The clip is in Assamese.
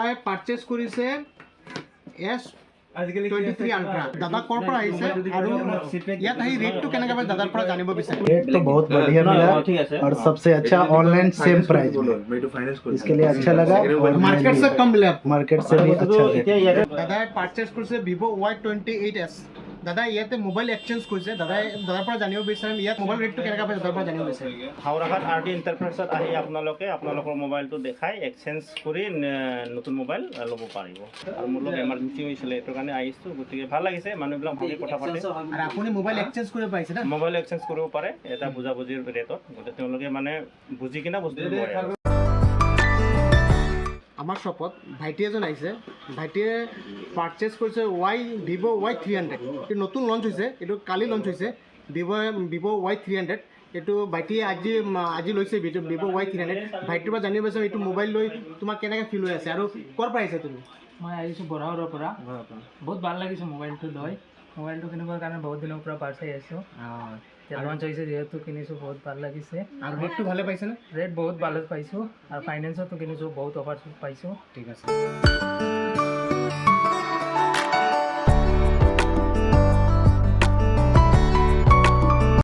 দাদাই পারচেজ করেছে S23 Ultra। दादा कौन पर आई से और या ताही रेट तो कहने का भाई दादा पर जाने को भी रेट तो बहुत बढ़िया मिला और सबसे अच्छा ऑनलाइन सेम प्राइस में इसके लिए अच्छा लगा और मार्केट से कम मिला मार्केट से भी अच्छा रेट दादा পারচেজ কৰিছে Vivo Y28s। দাদা ইয়াতে মোবাইল এক্সচেঞ্জ কৰিছে দাদাৰ পৰা জানিব বিচাৰিম ইয়াত মোবাইল ৰেটটো কেনেকা পায় দাদাৰ পৰা জানিব বিচাৰিম। হাওড়াঘাট RD এণ্টাৰপ্ৰাইজত আহি আপোনালোকৰ মোবাইলটো দেখাই এক্সচেঞ্জ কৰি নতুন মোবাইল ল'ব পাৰিব। আৰু মোৰ লগত এমাৰ্জেঞ্চি হৈছিলে এইটোৰ কাৰণে আহিছোঁ, গতিকে ভাল লাগিছে, মানুহবিলাক ভালেই কথা পাতে। আৰু আপুনি মোবাইল এক্সচেঞ্জ কৰিব পাৰিছে না? মোবাইল এক্সচেঞ্জ কৰিব পাৰে এটা বুজাবুজিৰ ৰেটত, গতিকে তেওঁলোকে মানে বুজি কিনে বস্তুটো লয়। আমাৰ শ্বপত ভাইটি এজন আহিছে, ভাইটিয়ে পাৰচেজ কৰিছে Vivo Y300। এইটো নতুন লঞ্চ হৈছে, এইটো কালি লঞ্চ হৈছে Vivo Y300। এইটো ভাইটিয়ে আজি লৈছে Vivo Y300। ভাইটিৰ পৰা জানিব বিচাৰিম এইটো মোবাইল লৈ তোমাক কেনেকৈ ফিল হৈ আছে আৰু ক'ৰ পৰা আহিছে তুমি? মই আহিছোঁ বৰাহৰৰ পৰা। বহুত ভাল লাগিছে মোবাইলটো লৈ। মোবাইলটো কিনিবৰ কাৰণে বহুত দিনৰ পৰা পাৰ্চাই আছোঁ। লঞ্চ হৈছে যিহেতু কিনিছোঁ, বহুত ভাল লাগিছে। আৰু ৰেটটো ভালে পাইছেনে? ৰেট বহুত ভাল পাইছোঁ আৰু ফাইনেন্সতো কিনিছোঁ, বহুত অফাৰ পাইছোঁ। ঠিক আছে।